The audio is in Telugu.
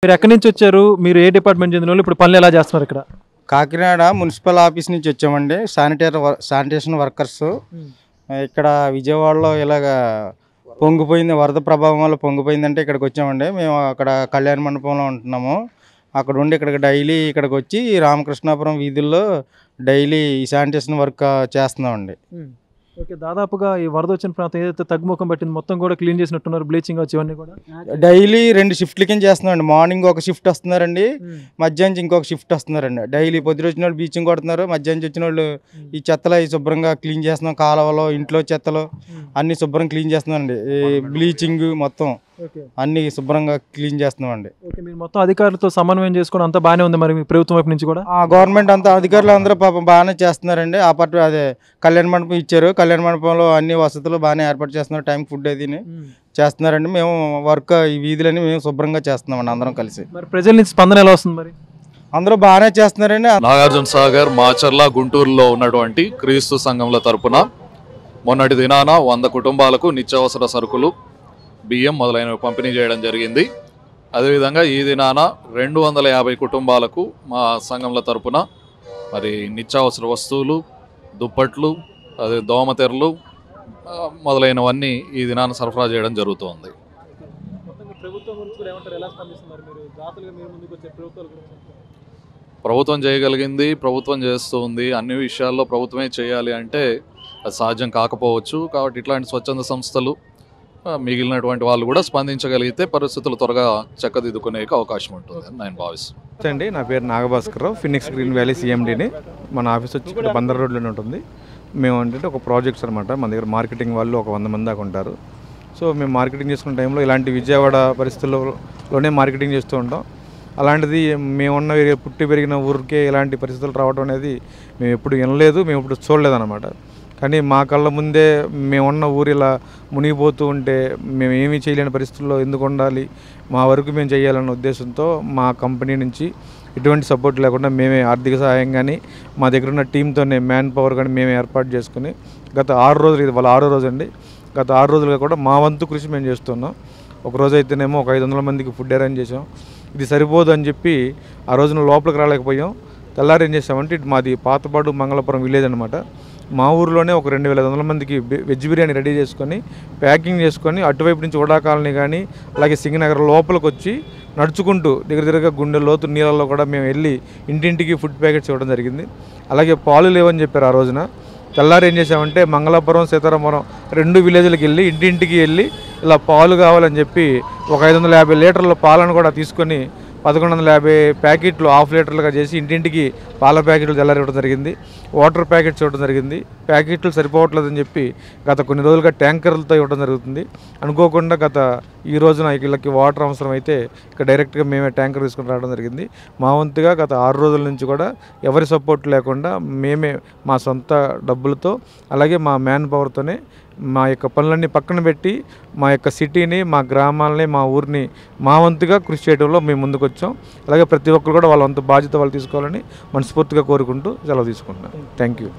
మీరు ఎక్కడి నుంచి వచ్చారు? మీరు ఏ డిపార్ట్మెంట్ చెందిన వాళ్ళు? ఇప్పుడు పనులు ఎలా చేస్తున్నారు ఇక్కడ? కాకినాడ మున్సిపల్ ఆఫీస్ నుంచి వచ్చామండి. Sanitation workers. ఇక్కడ విజయవాడలో ఇలాగ పొంగిపోయింది, వరద ప్రభావం వల్ల పొంగిపోయిందంటే ఇక్కడికి వచ్చామండి. మేము అక్కడ కళ్యాణ మండపంలో ఉంటున్నాము. అక్కడ ఉండి ఇక్కడికి డైలీ ఇక్కడికి వచ్చి రామకృష్ణాపురం వీధుల్లో డైలీ ఈ శానిటేషన్ వర్క్ చేస్తున్నామండి. ఓకే, దాదాపుగా ఈ వరద వచ్చిన ప్రాంతం ఏదైతే తగ్గుముఖం పట్టింది మొత్తం కూడా క్లీన్ చేసినట్టున్నారు, బ్లీచింగ్ వచ్చి ఇవన్నీ కూడా డైలీ 2 షిఫ్ట్ల కింద చేస్తున్నామండి. మార్నింగ్ ఒక షిఫ్ట్ వస్తున్నారండి, మధ్యాహ్నం ఇంకొక షిఫ్ట్ వస్తున్నారండి. డైలీ పొద్దున వచ్చిన వాళ్ళు బ్లీచింగ్ కొడుతున్నారు, మధ్యాహ్నం వచ్చిన వాళ్ళు ఈ చెత్తలు ఈ శుభ్రంగా క్లీన్ చేస్తున్నాం. కాలువలో ఇంట్లో చెత్తలు అన్ని శుభ్రం క్లీన్ చేస్తున్నామండి. ఈ బ్లీచింగ్ మొత్తం అన్ని శుభ్రంగా క్లీన్ చేస్తున్నామండి. ఓకే, మీరు మొత్తం అధికారులతో సమన్వయం చేసుకుని అంతా బాగానే ఉంది. మరి మీ ప్రభుత్వం వైపు నుంచి కూడా గవర్నమెంట్ అంతా అధికారులు అందరూ పాపం బాగానే చేస్తున్నారండి. అదే కళ్యాణ మండపం ఇచ్చారు, కళ్యాణ మండపంలో అన్ని వసతులు బాగానే ఏర్పాటు చేస్తున్నారు. టైం ఫుడ్ అది చేస్తున్నారండి. మేము వర్క్ ఈ వీధులని మేము శుభ్రంగా చేస్తున్నామండి అందరం కలిసి. మరి ప్రజల నుంచి స్పందన ఎలా వస్తుంది? మరి అందరూ బాగానే చేస్తున్నారండి. నాగార్జున సాగర్, మాచర్ల, గుంటూరులో ఉన్నటువంటి క్రీస్తు సంఘంల తరపున మొన్నటి దినాన 100 కుటుంబాలకు నిత్యావసర సరుకులు, బియ్యం మొదలైనవి పంపిణీ చేయడం జరిగింది. అదేవిధంగా ఈ దినాన 250 కుటుంబాలకు మా సంఘంల తరపున మరి నిత్యావసర వస్తువులు, దుప్పట్లు, అదే దోమతెరలు మొదలైనవన్నీ ఈ దినాన సరఫరా చేయడం జరుగుతుంది. ప్రభుత్వం చేయగలిగింది ప్రభుత్వం చేస్తుంది. అన్ని విషయాల్లో ప్రభుత్వమే చేయాలి అంటే అది సాధ్యం కాకపోవచ్చు. కాబట్టి ఇట్లాంటి స్వచ్ఛంద సంస్థలు మిగిలినటువంటి వాళ్ళు కూడా స్పందించగలిగితే పరిస్థితులు త్వరగా చక్కదిద్దుకునే అవకాశం ఉంటుంది అని నేను భావిస్తున్నాను. నా పేరు నాగభాస్కర్, ఫినిక్స్ గ్రీన్ వ్యాలీ సిఎండిని. మన ఆఫీస్ వచ్చి ఇక్కడ బందర్ రోడ్లోనే ఉంటుంది. మేము ఏంటంటే ఒక ప్రాజెక్ట్స్ అనమాట. మన దగ్గర మార్కెటింగ్ వాళ్ళు ఒక 100 మంది దాకా ఉంటారు. సో మేము మార్కెటింగ్ చేసుకునే టైంలో ఇలాంటి విజయవాడ పరిస్థితుల్లోనే మార్కెటింగ్ చేస్తూ ఉంటాం. అలాంటిది మేమున్న పుట్టి పెరిగిన ఊరికే ఇలాంటి పరిస్థితులు రావడం అనేది మేము ఎప్పుడు వినలేదు, మేము ఎప్పుడు చూడలేదు అనమాట. కానీ మా కళ్ళ ముందే మేమున్న ఊరు ఇలా మునిగిపోతూ ఉంటే మేము ఏమీ చేయలేని పరిస్థితుల్లో ఎందుకు ఉండాలి, మా వరకు మేము చేయాలన్న ఉద్దేశంతో మా కంపెనీ నుంచి ఎటువంటి సపోర్ట్ లేకుండా మేమే ఆర్థిక సహాయం కానీ మా దగ్గర ఉన్న టీంతోనే మ్యాన్ పవర్ కానీ మేమే ఏర్పాటు చేసుకుని గత 6 రోజులు, ఇది వాళ్ళ 6వ రోజు అండి, గత 6 రోజులుగా కూడా మా వంతు కృషి మేము చేస్తున్నాం. ఒకరోజు అయితేనేమో ఒక 500 మందికి ఫుడ్ అరేంజ్ చేసాం. ఇది సరిపోదు అని చెప్పి ఆ రోజున లోపలికి రాలేకపోయాం. తెల్లారి ఏం చేసామంటే ఇటు మాది పాతపాడు మంగళపురం విలేజ్ అనమాట. మా ఊరిలోనే ఒక 2500 మందికి వెజ్ బిర్యానీ రెడీ చేసుకొని ప్యాకింగ్ చేసుకొని అటువైపు నుంచి వడా కాలనీ కానీ అలాగే సింగనగర్ లోపలికి వచ్చి నడుచుకుంటూ దగ్గర గుండె లోతు నీళ్ళల్లో కూడా మేము వెళ్ళి ఇంటింటికి ఫుడ్ ప్యాకెట్స్ ఇవ్వడం జరిగింది. అలాగే పాలు లేవని చెప్పారు ఆ రోజున. తెల్లారి ఏం చేసామంటే మంగళపురం, సీతారామపురం 2 విలేజ్లకు వెళ్ళి ఇంటింటికి వెళ్ళి ఇలా పాలు కావాలని చెప్పి ఒక 550 లీటర్ల పాలను కూడా తీసుకొని 1150 ప్యాకెట్లు హాఫ్ లీటర్లుగా చేసి ఇంటింటికి పాల ప్యాకెట్లు తెల్లారి ఇవ్వడం జరిగింది. వాటర్ ప్యాకెట్స్ ఇవ్వడం జరిగింది. ప్యాకెట్లు సరిపోవట్లేదని చెప్పి గత కొన్ని రోజులుగా ట్యాంకర్లతో ఇవ్వడం జరుగుతుంది. అనుకోకుండా ఈ రోజున వీళ్ళకి వాటర్ అవసరం అయితే ఇక్కడ డైరెక్ట్గా మేమే ట్యాంకర్ తీసుకుని రావడం జరిగింది. మా వంతుగా గత 6 రోజుల నుంచి కూడా ఎవరి సపోర్ట్ లేకుండా మేమే మా సొంత డబ్బులతో అలాగే మా మ్యాన్ పవర్తోనే మా యొక్క పనులన్నీ పక్కన పెట్టి మా యొక్క సిటీని, మా గ్రామాలని, మా ఊరిని మా వంతుగా కృషి చేయడంలో మేము ముందుకు వచ్చాం. అలాగే ప్రతి ఒక్కరు కూడా వాళ్ళ వంతు బాధ్యత వాళ్ళు తీసుకోవాలని మనస్ఫూర్తిగా కోరుకుంటూ సెలవు తీసుకుంటున్నాను. Thank you.